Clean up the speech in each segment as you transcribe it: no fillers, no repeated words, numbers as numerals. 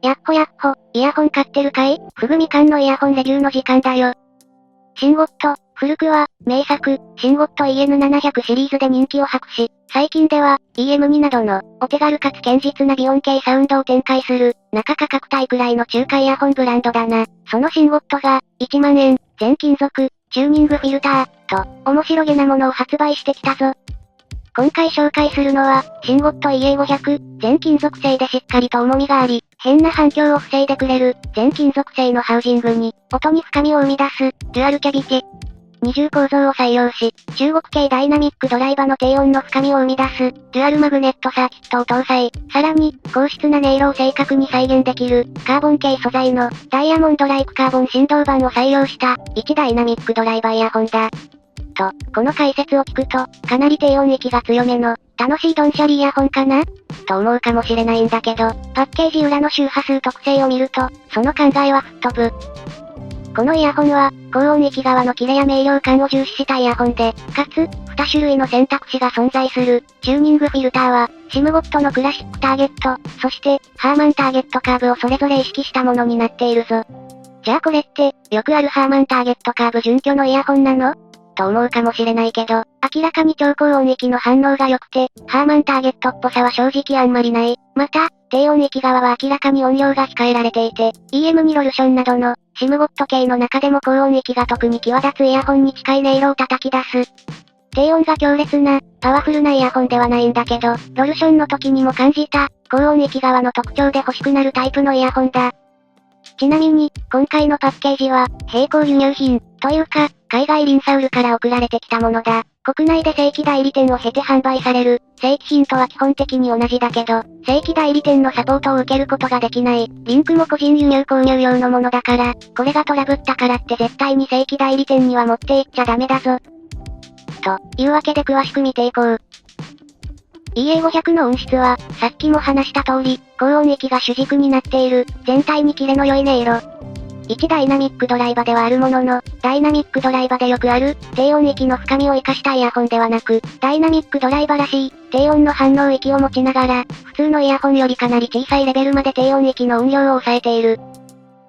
やっほやっほ、イヤホン買ってるかい？ふぐみかんのイヤホンレビューの時間だよ。シンゴット、古くは、名作、シンゴット EN700 シリーズで人気を博し、最近では、EM2 などの、お手軽かつ堅実な美音系サウンドを展開する、中価格帯くらいの中華イヤホンブランドだな。そのシンゴットが、1万円、全金属、チューニングフィルター、と、面白げなものを発売してきたぞ。今回紹介するのは、シンゴット EA500、全金属製でしっかりと重みがあり、変な反響を防いでくれる、全金属製のハウジングに、音に深みを生み出す、デュアルキャビティ。二重構造を採用し、中国系ダイナミックドライバの低音の深みを生み出す、デュアルマグネットサーキットを搭載。さらに、高質な音色を正確に再現できる、カーボン系素材の、ダイヤモンドライクカーボン振動板を採用した、1ダイナミックドライバーイヤホンだ。と、この解説を聞くと、かなり低音域が強めの、楽しいドンシャリイヤホンかなと思うかもしれないんだけど、パッケージ裏の周波数特性を見ると、その考えは吹っ飛ぶ。このイヤホンは、高音域側のキレや明瞭感を重視したイヤホンで、かつ、2種類の選択肢が存在する、チューニングフィルターは、シムゴットのクラシックターゲット、そして、ハーマンターゲットカーブをそれぞれ意識したものになっているぞ。じゃあこれって、よくあるハーマンターゲットカーブ準拠のイヤホンなのと思うかもしれないけど、明らかに超高音域の反応が良くて、ハーマンターゲットっぽさは正直あんまりない。また、低音域側は明らかに音量が控えられていて、EM2 ロルションなどの、シムゴット系の中でも高音域が特に際立つイヤホンに近い音色を叩き出す。低音が強烈な、パワフルなイヤホンではないんだけど、ロルションの時にも感じた、高音域側の特徴で欲しくなるタイプのイヤホンだ。ちなみに、今回のパッケージは、並行輸入品、というか、海外リンサウルから送られてきたものだ。国内で正規代理店を経て販売される、正規品とは基本的に同じだけど、正規代理店のサポートを受けることができない、リンクも個人輸入購入用のものだから、これがトラブったからって絶対に正規代理店には持っていっちゃダメだぞ。というわけで詳しく見ていこう。EA500 の音質は、さっきも話した通り、高音域が主軸になっている、全体にキレの良い音色。1ダイナミックドライバではあるものの、ダイナミックドライバでよくある、低音域の深みを活かしたイヤホンではなく、ダイナミックドライバらしい、低音の反応域を持ちながら、普通のイヤホンよりかなり小さいレベルまで低音域の音量を抑えている。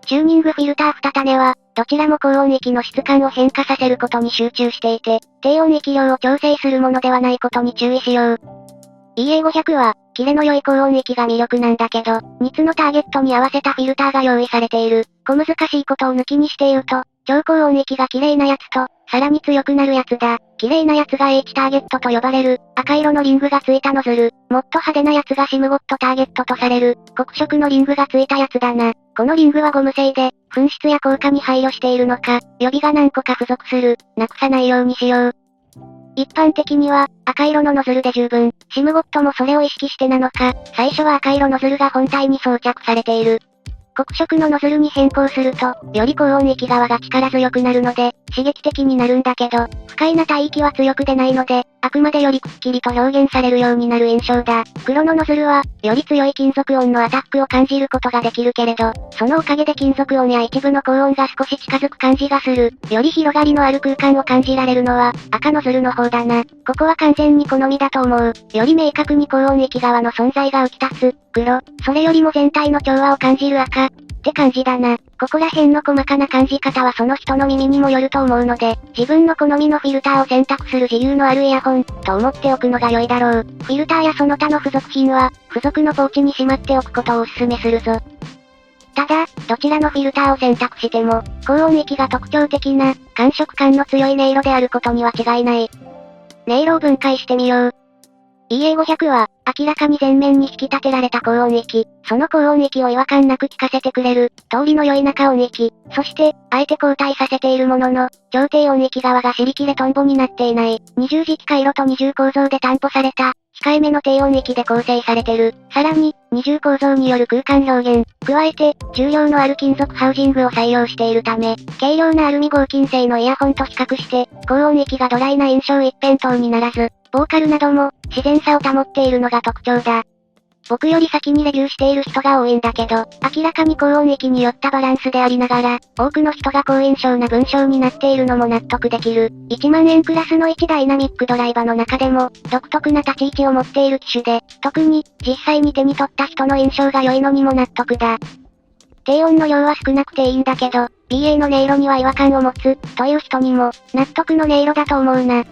チューニングフィルター2種は、どちらも高音域の質感を変化させることに集中していて、低音域量を調整するものではないことに注意しよう。EA500 は、キレの良い高音域が魅力なんだけど、2つのターゲットに合わせたフィルターが用意されている。小難しいことを抜きにして言うと、超高音域が綺麗なやつと、さらに強くなるやつだ。綺麗なやつが H ターゲットと呼ばれる、赤色のリングがついたノズル。もっと派手なやつがシムゴットターゲットとされる、黒色のリングがついたやつだな。このリングはゴム製で、紛失や効果に配慮しているのか、予備が何個か付属する、なくさないようにしよう。一般的には、赤色のノズルで十分。シムゴットもそれを意識してなのか、最初は赤色ノズルが本体に装着されている。黒色のノズルに変更すると、より高音域側が力強くなるので、刺激的になるんだけど、不快な帯域は強く出ないので、あくまでよりくっきりと表現されるようになる印象だ。黒のノズルは、より強い金属音のアタックを感じることができるけれど、そのおかげで金属音や一部の高音が少し近づく感じがする。より広がりのある空間を感じられるのは、赤ノズルの方だな。ここは完全に好みだと思う。より明確に高音域側の存在が浮き立つ、黒。それよりも全体の調和を感じる赤。って感じだな。ここら辺の細かな感じ方はその人の耳にもよると思うので、自分の好みのフィルターを選択する自由のあるイヤホン、と思っておくのが良いだろう。フィルターやその他の付属品は、付属のポーチにしまっておくことをお勧めするぞ。ただ、どちらのフィルターを選択しても、高音域が特徴的な、感触感の強い音色であることには違いない。音色を分解してみよう。EA500 は、明らかに前面に引き立てられた高音域、その高音域を違和感なく聞かせてくれる、通りの良い中音域、そして、あえて交代させているものの、超低音域側が尻切れトンボになっていない、二重磁気回路と二重構造で担保された、控えめの低音域で構成されてる。さらに、二重構造による空間表現、加えて、重量のある金属ハウジングを採用しているため、軽量なアルミ合金製のイヤホンと比較して、高音域がドライな印象一辺倒にならず、ボーカルなども、自然さを保っているのが特徴だ。僕より先にレビューしている人が多いんだけど、明らかに高音域によったバランスでありながら、多くの人が好印象な文章になっているのも納得できる。1万円クラスの1ダイナミックドライバーの中でも、独特な立ち位置を持っている機種で、特に、実際に手に取った人の印象が良いのにも納得だ。低音の量は少なくていいんだけど、BA の音色には違和感を持つ、という人にも、納得の音色だと思うな。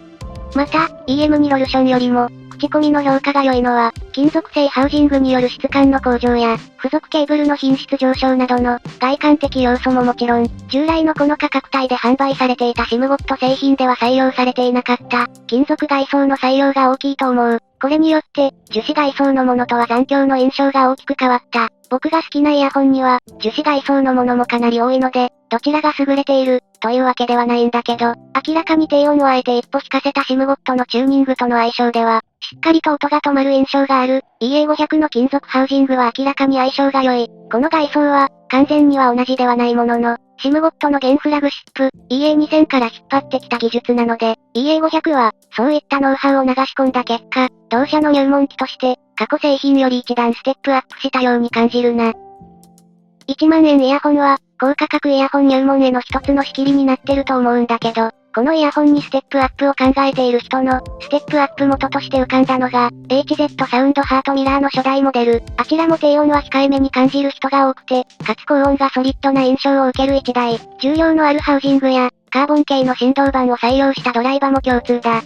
また、EM ニロルションよりも、口コミの評価が良いのは、金属製ハウジングによる質感の向上や、付属ケーブルの品質上昇などの、外観的要素ももちろん、従来のこの価格帯で販売されていたシムゴット製品では採用されていなかった、金属外装の採用が大きいと思う。これによって、樹脂外装のものとは残響の印象が大きく変わった。僕が好きなイヤホンには、樹脂外装のものもかなり多いので、どちらが優れている、というわけではないんだけど、明らかに低音をあえて一歩引かせたシムゴットのチューニングとの相性では、しっかりと音が止まる印象がある。EA500 の金属ハウジングは明らかに相性が良い。この外装は、完全には同じではないものの、シムゴットの現フラグシップ、EA2000 から引っ張ってきた技術なので、EA500 は、そういったノウハウを流し込んだ結果、同社の入門機として、過去製品より一段ステップアップしたように感じるな。1万円イヤホンは、高価格イヤホン入門への一つの仕切りになってると思うんだけど、このイヤホンにステップアップを考えている人の、ステップアップ元として浮かんだのが、HZ サウンドハートミラーの初代モデル。あちらも低音は控えめに感じる人が多くて、かつ高音がソリッドな印象を受ける1台。重量のあるハウジングや、カーボン系の振動板を採用したドライバーも共通だ。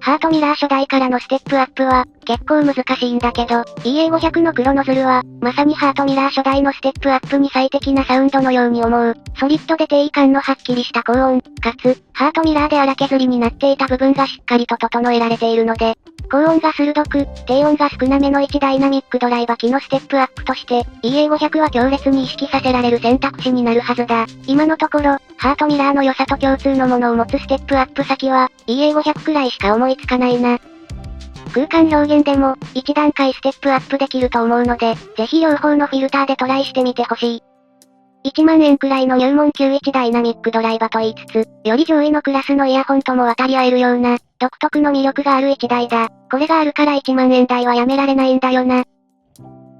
ハートミラー初代からのステップアップは、結構難しいんだけど、EA500 の黒ノズルは、まさにハートミラー初代のステップアップに最適なサウンドのように思う。ソリッドで定位感のはっきりした高音、かつ、ハートミラーで荒削りになっていた部分がしっかりと整えられているので、高音が鋭く、低音が少なめの1ダイナミックドライバー機のステップアップとして、EA500 は強烈に意識させられる選択肢になるはずだ。今のところ、ハートミラーの良さと共通のものを持つステップアップ先は、EA500 くらいしか思いつかないな。空間表現でも、一段階ステップアップできると思うので、ぜひ両方のフィルターでトライしてみてほしい。1万円くらいの入門級1ダイナミックドライバーと言いつつ、より上位のクラスのイヤホンとも渡り合えるような、独特の魅力がある1台だ。これがあるから1万円台はやめられないんだよな。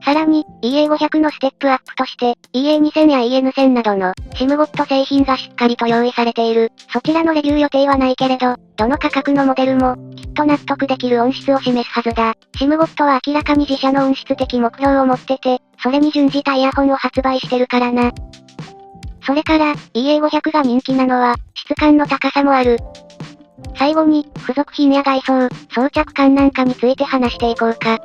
さらに、EA500 のステップアップとして、EA2000 や EN1000 などの、シムゴット製品がしっかりと用意されている。そちらのレビュー予定はないけれど、どの価格のモデルも、きっと納得できる音質を示すはずだ。シムゴットは明らかに自社の音質的目標を持ってて、それに準じたイヤホンを発売してるからな。それから、EA500 が人気なのは、質感の高さもある。最後に、付属品や外装、装着感なんかについて話していこうか。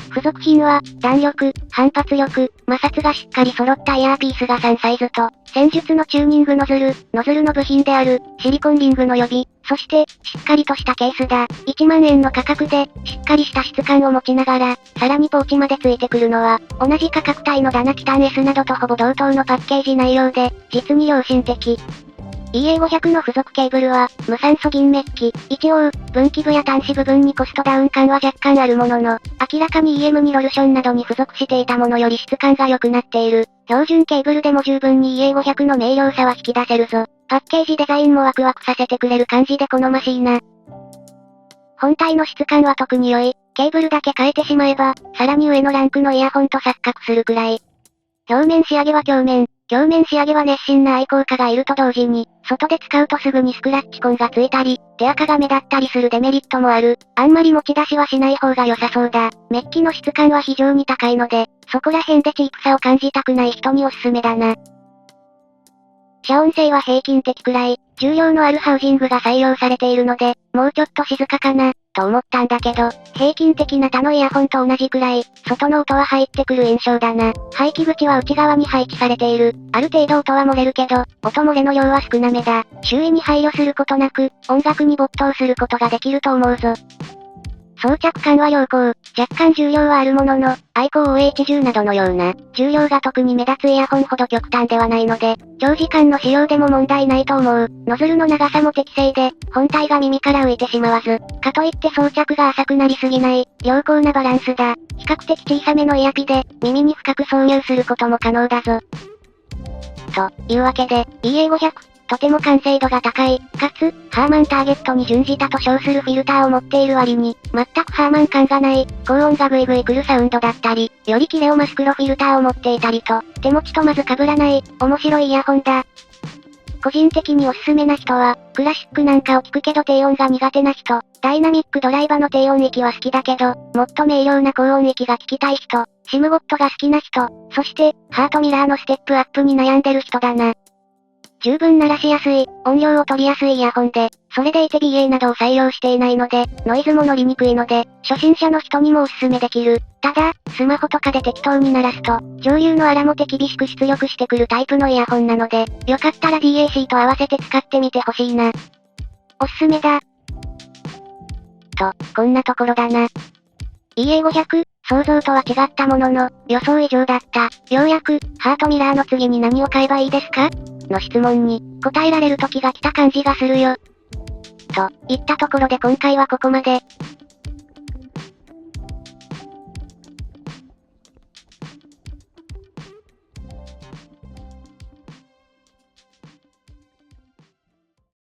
付属品は、弾力、反発力、摩擦がしっかり揃ったイヤーピースが3サイズと、戦術のチューニングノズルの部品である、シリコンリングの予備、そして、しっかりとしたケースだ。1万円の価格で、しっかりした質感を持ちながら、さらにポーチまでついてくるのは、同じ価格帯のダナキタン S などとほぼ同等のパッケージ内容で、実に良心的。EA500 の付属ケーブルは、無酸素銀メッキ。一応、分岐部や端子部分にコストダウン感は若干あるものの、明らかに EM ニロルションなどに付属していたものより質感が良くなっている。標準ケーブルでも十分に EA500 の明瞭さは引き出せるぞ。パッケージデザインもワクワクさせてくれる感じで好ましいな。本体の質感は特に良い。ケーブルだけ変えてしまえば、さらに上のランクのイヤホンと錯覚するくらい。表面仕上げは鏡面仕上げは熱心な愛好家がいると同時に、外で使うとすぐにスクラッチ痕がついたり、手垢が目立ったりするデメリットもある。あんまり持ち出しはしない方が良さそうだ。メッキの質感は非常に高いので、そこら辺でチープさを感じたくない人におすすめだな。遮音性は平均的くらい、重量のあるハウジングが採用されているので、もうちょっと静かかな、と思ったんだけど、平均的な他のイヤホンと同じくらい、外の音は入ってくる印象だな。排気口は内側に配置されている。ある程度音は漏れるけど、音漏れの量は少なめだ。周囲に配慮することなく、音楽に没頭することができると思うぞ。装着感は良好。若干重量はあるものの、アイコー OH10 などのような、重量が特に目立つイヤホンほど極端ではないので、長時間の使用でも問題ないと思う。ノズルの長さも適正で、本体が耳から浮いてしまわず、かといって装着が浅くなりすぎない、良好なバランスだ。比較的小さめのイヤピで、耳に深く挿入することも可能だぞ。というわけで、EA500、とても完成度が高い、かつ、ハーマンターゲットに準じたと称するフィルターを持っている割に、全くハーマン感がない、高音がグイグイ来るサウンドだったり、よりキレを増す黒フィルターを持っていたりと、手持ちとまず被らない、面白いイヤホンだ。個人的におすすめな人は、クラシックなんかを聞くけど低音が苦手な人、ダイナミックドライバの低音域は好きだけど、もっと明瞭な高音域が聞きたい人、シムゴットが好きな人、そして、ハートミラーのステップアップに悩んでる人だな。十分鳴らしやすい、音量を取りやすいイヤホンで、それでいて BA などを採用していないので、ノイズも乗りにくいので、初心者の人にもおすすめできる。ただ、スマホとかで適当に鳴らすと、上流のアラも手厳しく出力してくるタイプのイヤホンなので、よかったら DAC と合わせて使ってみてほしいな。おすすめだ。と、こんなところだな。EA500、想像とは違ったものの、予想以上だった。ようやく、ハートミラーの次に何を買えばいいですかの質問に、答えられる時が来た感じがするよ。と、いったところで今回はここまで。